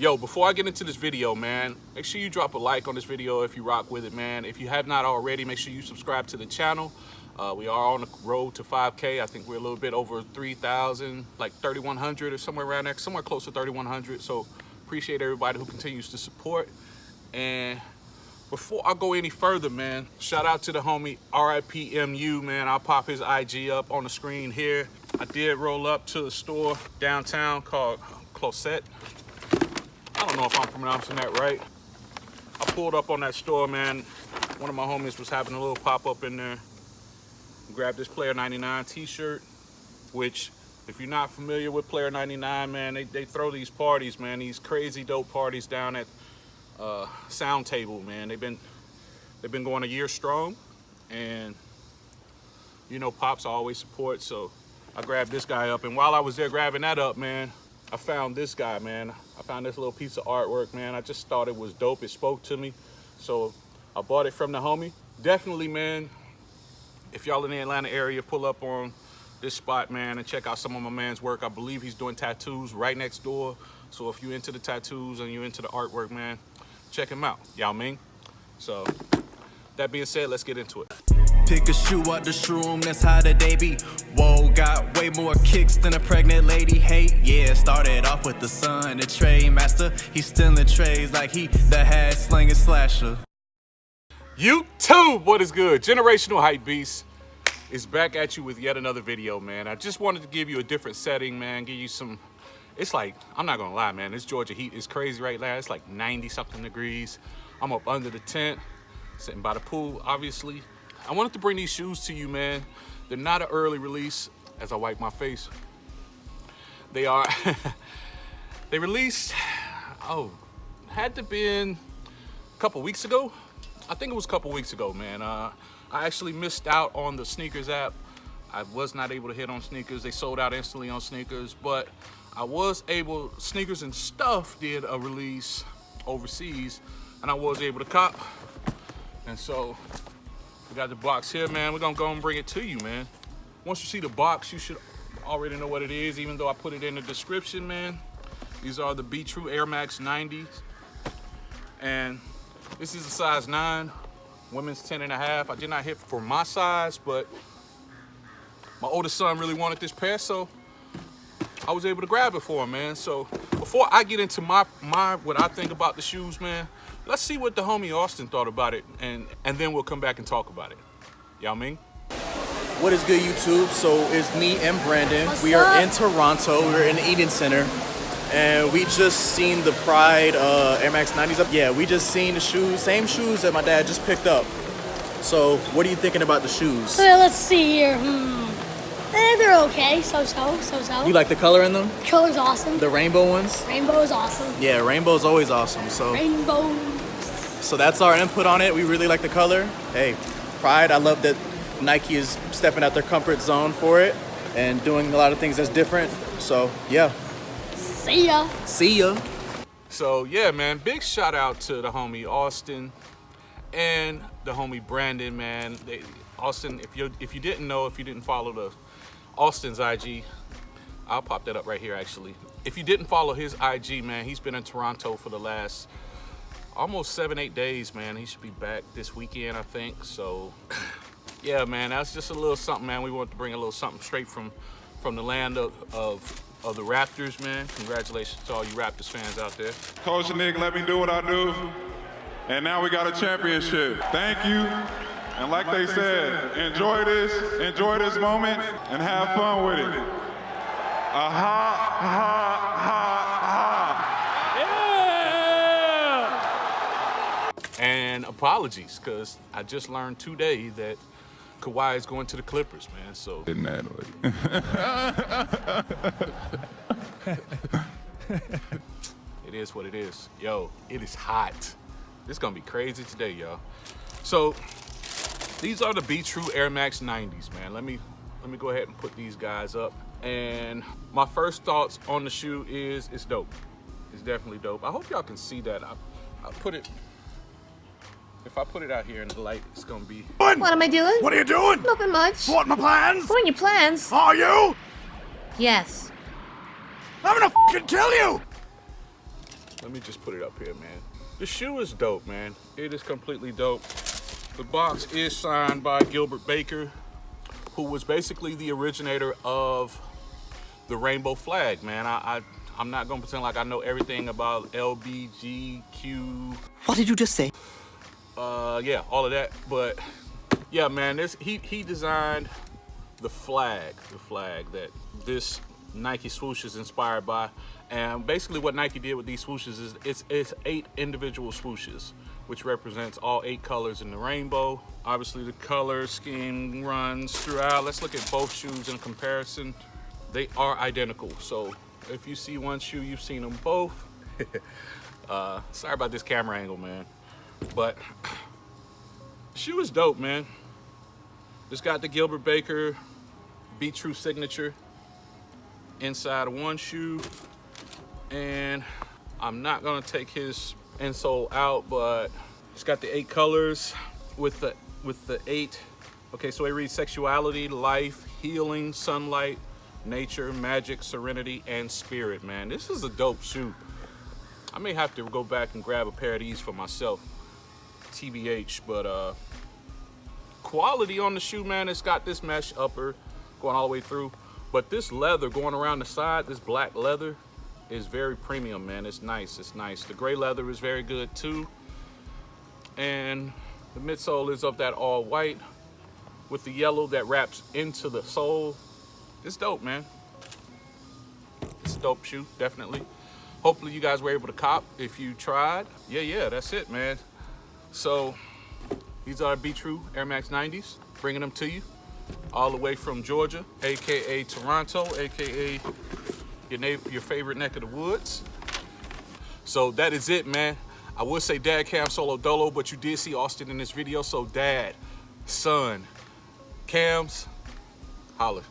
Yo, before I get into this video, man, make sure you drop a like on this video if you rock with it, man. If you have not already, make sure you subscribe to the channel. We are on the road to 5K. I think we're a little bit over 3,000, like 3,100 or somewhere around there, somewhere close to 3,100. So appreciate everybody who continues to support. And before I go any further, man, shout out to the homie RIPMU, man. I'll pop his IG up on the screen here. I did roll up to a store downtown called Closet. I don't know if I'm pronouncing that right. I pulled up on that store, man. One of my homies was having a little pop-up in there. Grabbed this Player 99 t-shirt, which, if you're not familiar with Player 99, man, they throw these parties, man, these crazy dope parties down at Sound Table, man. They've been going a year strong, and you know, Pops I always support, so I grabbed this guy up. And while I was there grabbing that up, man, I found this guy, man. I found this little piece of artwork, man. I just thought it was dope. It spoke to me. So I bought it from the homie. Definitely, man, if y'all in the Atlanta area, pull up on this spot, man, and check out some of my man's work. I believe he's doing tattoos right next door. So if you're into the tattoos and you're into the artwork, man, check him out. Y'all mean? So that being said, let's get into it. Pick a shoe out the shroom, that's how the day be. Whoa, got way more kicks than a pregnant lady. Hey, yeah, started off with the son, the trade master. He's stealing trays like he the hat slinging slasher. YouTube, what is good? Generational Hype Beast is back at you with yet another video, man. I just wanted to give you a different setting, man. Give you some, it's like, I'm not gonna lie, man. This Georgia heat is crazy right now. It's like 90-something degrees. I'm up under the tent, sitting by the pool, obviously. I wanted to bring these shoes to you, man. They're not an early release, as I wipe my face. They are, they released, had to been a couple weeks ago. I think it was a couple weeks ago, man. I actually missed out on the sneakers app. I was not able to hit on sneakers. They sold out instantly on sneakers, but I was able, Sneakers and Stuff did a release overseas, and I was able to cop. And so, we got the box here, man. We're gonna go and bring it to you, man. Once you see the box, you should already know what it is, even though I put it in the description, man. These are the Be True AirMax 90s. And this is a size 9, women's 10.5. I did not hit for my size, but my oldest son really wanted this pair, so I was able to grab it for him, man. So before I get into my what I think about the shoes, man, let's see what the homie Austin thought about it, and then we'll come back and talk about it. Y'all mean? What is good, YouTube? So it's me and Brandon. We are in Toronto. We're in the Eden Center. And we just seen the Pride Air Max 90s up. Yeah, we just seen the shoes, same shoes that my dad just picked up. So what are you thinking about the shoes? Let's see here. They're okay. So. You like the color in them? Color's awesome. The rainbow ones? Rainbow is awesome. Yeah, rainbow's always awesome. So Rainbow. So that's our input on it. We really like the color. Hey, Pride, I love that Nike is stepping out their comfort zone for it and doing a lot of things that's different. So yeah. See ya. See ya. So yeah, man, big shout out to the homie Austin and the homie Brandon, man. Austin, if you didn't know, if you didn't follow the Austin's IG, I'll pop that up right here actually. If you didn't follow his IG, man, he's been in Toronto for the last almost 7-8 days, man. He should be back this weekend, I think. So yeah, man, that's just a little something, man. We wanted to bring a little something straight from the land of the Raptors, man. Congratulations to all you Raptors fans out there. Coach Nick let me do what I do, and now we got a championship. Thank you, and like they said, enjoy this moment, and have fun with it. Ha, ha, ha, ha. Yeah! And apologies, because I just learned today that Kawhi is going to the Clippers, man, so. Didn't that It is what it is. Yo, it is hot. It's gonna be crazy today, y'all. So, these are the Be True Air Max 90s, man. Let me go ahead and put these guys up. And my first thoughts on the shoe is it's dope. It's definitely dope. I hope y'all can see that. I'll put it, if I put it out here in the light, it's gonna be. What am I doing? What are you doing? Nothing much. What, my plans? What are your plans? Are you? Yes. I'm gonna fucking kill you! Let me just put it up here, man. The shoe is dope, man. It is completely dope. The box is signed by Gilbert Baker, who was basically the originator of the rainbow flag, man. I'm not gonna pretend like I know everything about LBGQ. What did you just say? Yeah, all of that. But yeah, man, he designed the flag that this Nike swoosh is inspired by. And basically what Nike did with these swooshes is it's 8 individual swooshes, which represents all 8 colors in the rainbow. Obviously the color scheme runs throughout. Let's look at both shoes in comparison. They are identical. So if you see one shoe, you've seen them both. Sorry about this camera angle, man. But shoe is dope, man. It's got the Gilbert Baker Be True signature inside of one shoe. And I'm not gonna take his insole out, but it's got the 8 colors with the 8. Okay, so it reads sexuality, life, healing, sunlight, nature, magic, serenity, and spirit, man. This is a dope shoe. I may have to go back and grab a pair of these for myself, TBH, but quality on the shoe, man. It's got this mesh upper going all the way through, but this leather going around the side, this black leather, is very premium, man. It's nice, it's nice. The gray leather is very good too. And the midsole is of that all white with the yellow that wraps into the sole. It's dope, man. It's a dope shoe, definitely. Hopefully you guys were able to cop if you tried. Yeah, that's it, man. So these are Be True AirMax 90s, bringing them to you all the way from Georgia, AKA Toronto, AKA your favorite neck of the woods. So that is it, man. I would say dad, Cam, solo, dolo, but you did see Austin in this video. So dad, son, Cams, holla.